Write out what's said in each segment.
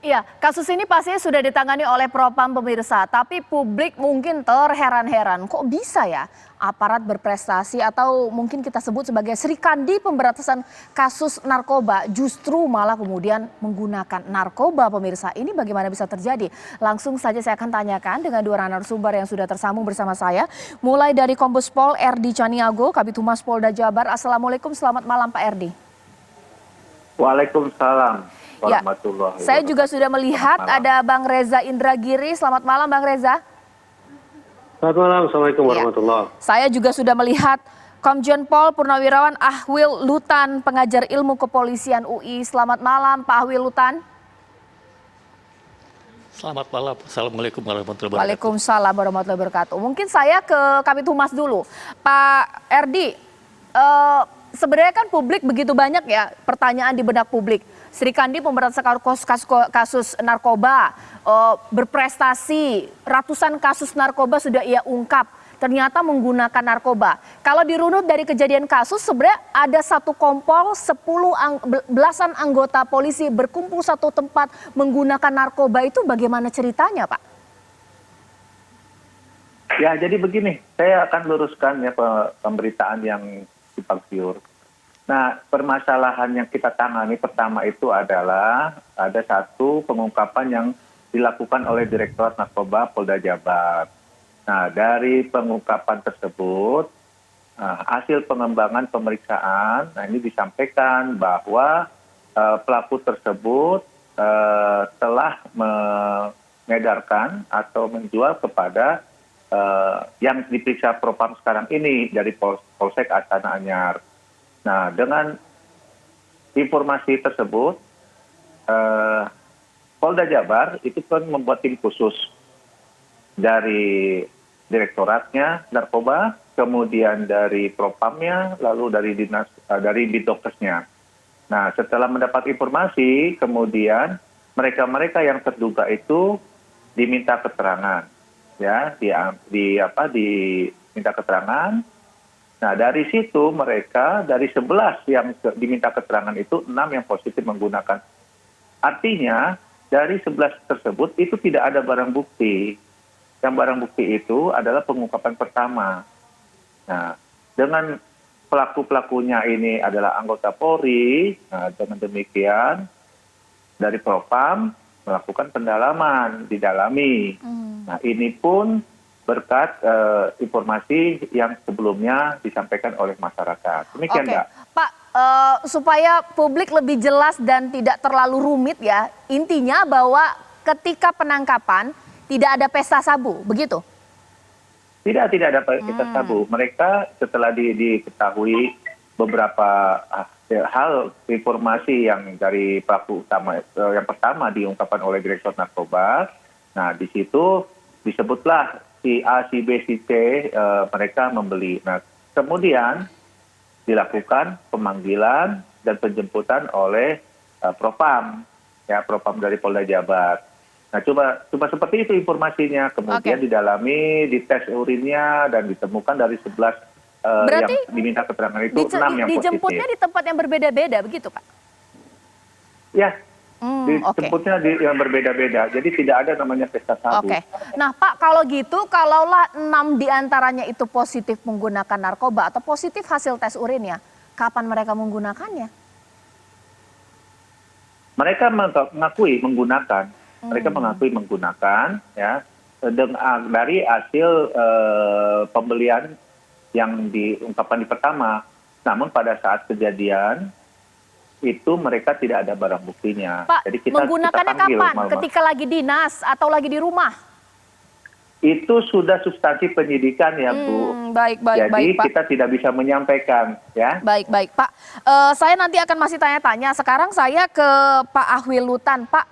Iya, kasus ini pastinya sudah ditangani oleh Propam pemirsa, tapi publik mungkin terheran-heran, kok bisa ya aparat berprestasi atau mungkin kita sebut sebagai Serikandi Pemberantasan Kasus Narkoba justru malah kemudian menggunakan narkoba pemirsa. Ini bagaimana bisa terjadi? Langsung saja saya akan tanyakan dengan dua narasumber yang sudah tersambung bersama saya. Mulai dari Kombes Pol Erdi Caniago, Kabid Humas Polda Jabar. Assalamualaikum, selamat malam Pak Erdi. Waalaikumsalam. Ya, saya juga sudah melihat ada Bang Reza Indragiri. Selamat malam Bang Reza. Selamat malam, Assalamualaikum warahmatullahi. Saya juga sudah melihat Komjen Pol Purnawirawan Ahwil Lutan, pengajar ilmu kepolisian UI. Selamat malam Pak Ahwil Lutan. Selamat malam, Assalamualaikum warahmatullahi wabarakatuh. Waalaikumsalam warahmatullahi wabarakatuh. Mungkin saya ke Kabid Humas dulu. Pak Erdi, sebenarnya kan publik begitu banyak ya pertanyaan di benak publik. Serikandi Pemberantasan kasus narkoba berprestasi, ratusan kasus narkoba sudah ia ungkap, ternyata menggunakan narkoba. Kalau dirunut dari kejadian kasus, sebenarnya ada satu kompol, belasan anggota polisi berkumpul satu tempat menggunakan narkoba, itu bagaimana ceritanya Pak? Ya, jadi begini, saya akan luruskan ya pemberitaan yang simpang siur. Nah, permasalahan yang kita tangani pertama itu adalah ada satu pengungkapan yang dilakukan oleh Direktorat Narkoba Polda Jabar. Nah, dari pengungkapan tersebut, hasil pengembangan pemeriksaan, nah ini disampaikan bahwa pelaku tersebut telah mengedarkan atau menjual kepada yang diperiksa Propam sekarang ini dari Polsek Astana Anyar. Nah, dengan informasi tersebut, Polda Jabar itu kan membuat tim khusus dari direktoratnya narkoba, kemudian dari Propamnya, lalu dari Bidokesnya. Nah, setelah mendapat informasi, kemudian mereka-mereka yang terduga itu diminta keterangan, ya, diminta keterangan. Nah, dari situ mereka dari 11 yang diminta keterangan itu 6 yang positif menggunakan. Artinya dari 11 tersebut itu tidak ada barang bukti. Yang barang bukti itu adalah pengungkapan pertama. Nah, dengan pelaku-pelakunya ini adalah anggota Polri, nah, dengan demikian dari Propam melakukan pendalaman, didalami. Nah, ini pun berkat informasi yang sebelumnya disampaikan oleh masyarakat. Demikian, Mbak. Pak, supaya publik lebih jelas dan tidak terlalu rumit ya, intinya bahwa ketika penangkapan tidak ada pesta sabu, begitu? Tidak ada pesta sabu. Mereka setelah diketahui beberapa hal informasi yang dari pelaku utama, yang pertama diungkapkan oleh Direktur Narkoba, nah di situ disebutlah si A, si B, si C, mereka membeli. Nah, kemudian dilakukan pemanggilan dan penjemputan oleh Propam, ya, Propam dari Polda Jabar. Nah, cuma seperti itu informasinya. Kemudian didalami, dites urinnya, dan ditemukan dari 11 yang diminta keterangan itu 6 yang positif. Dijemputnya di tempat yang berbeda-beda, begitu Pak? Ya. Dijemputnya yang berbeda-beda, jadi tidak ada namanya pesta sabu. Nah Pak, kalau gitu, kalaulah 6 diantaranya itu positif menggunakan narkoba atau positif hasil tes urinnya, kapan mereka menggunakannya? Mereka mengakui menggunakan, ya, dari hasil pembelian yang diungkapkan di pertama. Namun pada saat kejadian itu mereka tidak ada barang buktinya. Pak, jadi menggunakannya kapan? Ketika lagi dinas atau lagi di rumah? Itu sudah substansi penyidikan ya, Bu. Jadi Pak, kita tidak bisa menyampaikan, ya. Baik Pak. Saya nanti akan masih tanya-tanya. Sekarang saya ke Pak Ahwil Lutan. Pak,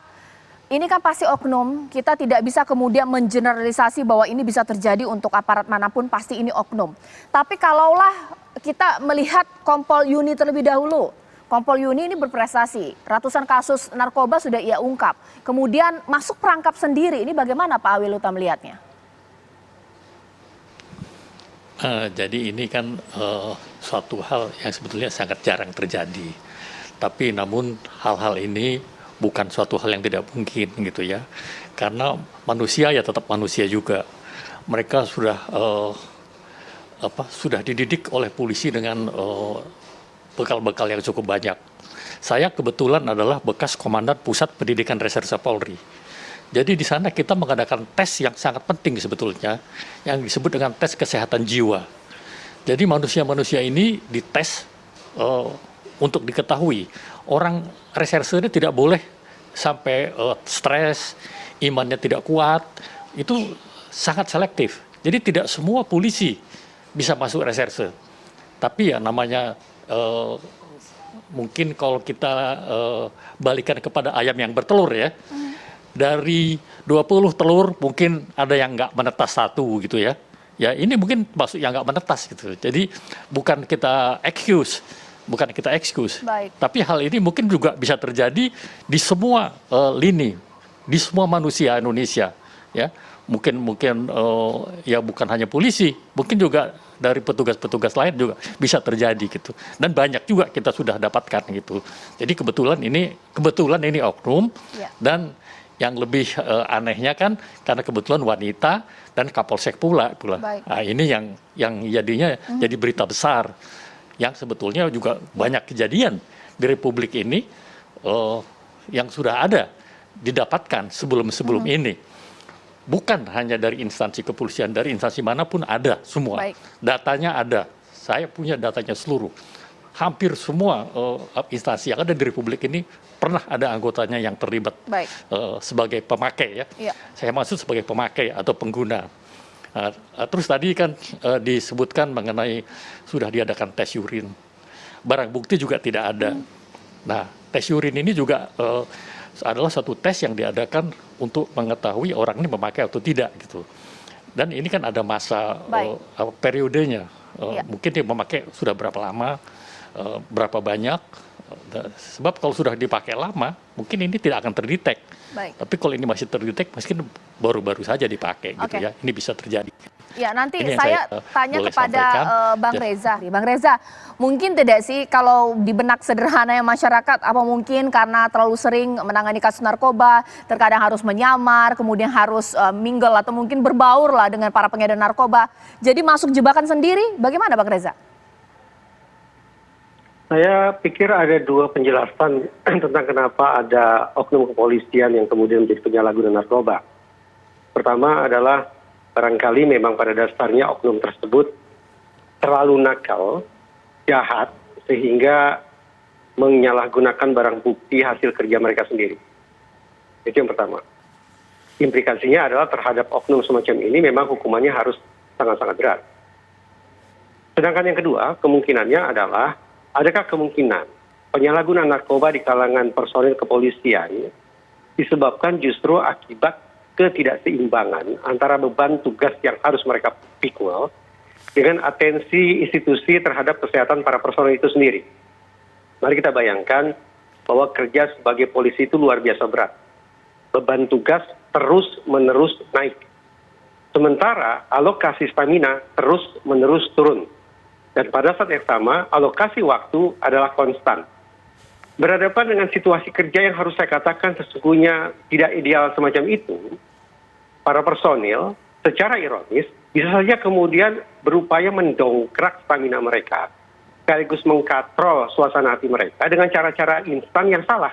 ini kan pasti oknum. Kita tidak bisa kemudian mengeneralisasi bahwa ini bisa terjadi untuk aparat manapun, pasti ini oknum. Tapi kalaulah kita melihat Kompol Yuni terlebih dahulu. Kompol Yuni ini berprestasi, ratusan kasus narkoba sudah ia ungkap. Kemudian masuk perangkap sendiri, ini bagaimana Pak Ahwil Lutan melihatnya? Jadi ini kan suatu hal yang sebetulnya sangat jarang terjadi. Tapi namun hal-hal ini bukan suatu hal yang tidak mungkin gitu ya. Karena manusia ya tetap manusia juga. Mereka sudah dididik oleh polisi dengan bekal-bekal yang cukup banyak. Saya kebetulan adalah bekas komandan Pusat Pendidikan Reserse Polri. Jadi di sana kita mengadakan tes yang sangat penting sebetulnya, yang disebut dengan tes kesehatan jiwa. Jadi manusia-manusia ini dites untuk diketahui orang reserse ini tidak boleh sampai stres, imannya tidak kuat, itu sangat selektif. Jadi tidak semua polisi bisa masuk reserse. Tapi ya namanya mungkin kalau kita balikan kepada ayam yang bertelur ya, dari 20 telur mungkin ada yang nggak menetas satu gitu ya. Ya ini mungkin masuk yang nggak menetas gitu. Jadi bukan kita excuse, Baik. tapi hal ini mungkin juga bisa terjadi di semua lini, di semua manusia Indonesia, ya. Mungkin ya bukan hanya polisi, mungkin juga dari petugas-petugas lain juga bisa terjadi gitu. Dan banyak juga kita sudah dapatkan gitu. Jadi kebetulan ini oknum, Ya. dan yang lebih anehnya kan karena kebetulan wanita dan Kapolsek pula. Baik. Nah, ini yang jadinya jadi berita besar. Yang sebetulnya juga banyak kejadian di Republik ini yang sudah ada didapatkan sebelum ini. Bukan hanya dari instansi kepolisian, dari instansi manapun ada semua. Baik. Datanya ada. Saya punya datanya seluruh. Hampir semua instansi yang ada di Republik ini pernah ada anggotanya yang terlibat Baik. sebagai pemakai ya. Iya. Saya maksud sebagai pemakai atau pengguna. Terus tadi kan disebutkan mengenai sudah diadakan tes urin. Barang bukti juga tidak ada. Nah, tes urin ini juga adalah satu tes yang diadakan untuk mengetahui orang ini memakai atau tidak gitu. Dan ini kan ada masa periodenya. Iya. Mungkin dia memakai sudah berapa lama, berapa banyak. Sebab kalau sudah dipakai lama, mungkin ini tidak akan terdetek. Baik. Tapi kalau ini masih terdetek, mungkin baru-baru saja dipakai gitu Oke. ya. Ini bisa terjadi. Ya, nanti Ini yang saya saya, tanya boleh kepada sampaikan. Bang Ya. Reza. Bang Reza, mungkin tidak sih kalau di benak sederhana yang masyarakat, apa mungkin karena terlalu sering menangani kasus narkoba, terkadang harus menyamar, kemudian harus mingle atau mungkin berbaur lah dengan para pengedar narkoba, jadi masuk jebakan sendiri? Bagaimana Bang Reza? Saya pikir ada dua penjelasan tentang kenapa ada oknum kepolisian yang kemudian menjadi penyalahguna narkoba. Pertama adalah barangkali memang pada dasarnya oknum tersebut terlalu nakal, jahat, sehingga menyalahgunakan barang bukti hasil kerja mereka sendiri. Itu yang pertama. Implikasinya adalah terhadap oknum semacam ini memang hukumannya harus sangat-sangat berat. Sedangkan yang kedua, kemungkinannya adalah adakah kemungkinan penyalahgunaan narkoba di kalangan personil kepolisian disebabkan justru akibat ketidakseimbangan antara beban tugas yang harus mereka pikul dengan atensi institusi terhadap kesehatan para personil itu sendiri. Mari kita bayangkan bahwa kerja sebagai polisi itu luar biasa berat. Beban tugas terus-menerus naik. Sementara alokasi stamina terus-menerus turun. Dan pada saat yang sama, alokasi waktu adalah konstan. Berhadapan dengan situasi kerja yang harus saya katakan sesungguhnya tidak ideal semacam itu, para personil secara ironis bisa saja kemudian berupaya mendongkrak stamina mereka, sekaligus mengkatrol suasana hati mereka dengan cara-cara instan yang salah,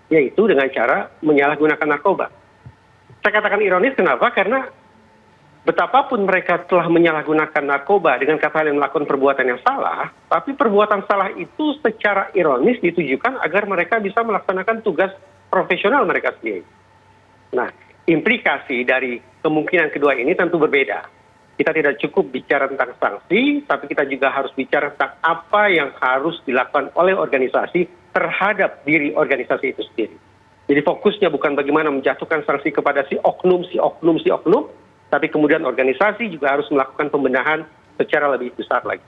yaitu dengan cara menyalahgunakan narkoba. Saya katakan ironis kenapa? Karena betapapun mereka telah menyalahgunakan narkoba dengan kata lain melakukan perbuatan yang salah, tapi perbuatan salah itu secara ironis ditujukan agar mereka bisa melaksanakan tugas profesional mereka sendiri. Nah, implikasi dari kemungkinan kedua ini tentu berbeda. Kita tidak cukup bicara tentang sanksi, tapi kita juga harus bicara tentang apa yang harus dilakukan oleh organisasi terhadap diri organisasi itu sendiri. Jadi fokusnya bukan bagaimana menjatuhkan sanksi kepada si oknum, tapi kemudian organisasi juga harus melakukan pembenahan secara lebih besar lagi.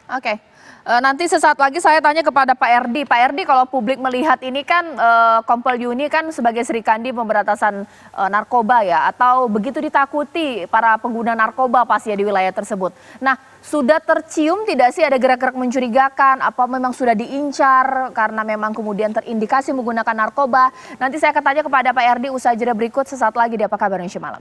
Oke. Nanti sesaat lagi saya tanya kepada Pak Erdi. Pak Erdi, kalau publik melihat ini kan Kompol Yuni kan sebagai Serikandi Pemberantasan Narkoba ya, atau begitu ditakuti para pengguna narkoba pasti ya di wilayah tersebut. Nah, sudah tercium tidak sih ada gerak-gerak mencurigakan? Apa memang sudah diincar karena memang kemudian terindikasi menggunakan narkoba? Nanti saya akan tanya kepada Pak Erdi usai jeda berikut sesaat lagi di Apa Kabar Indonesia Malam.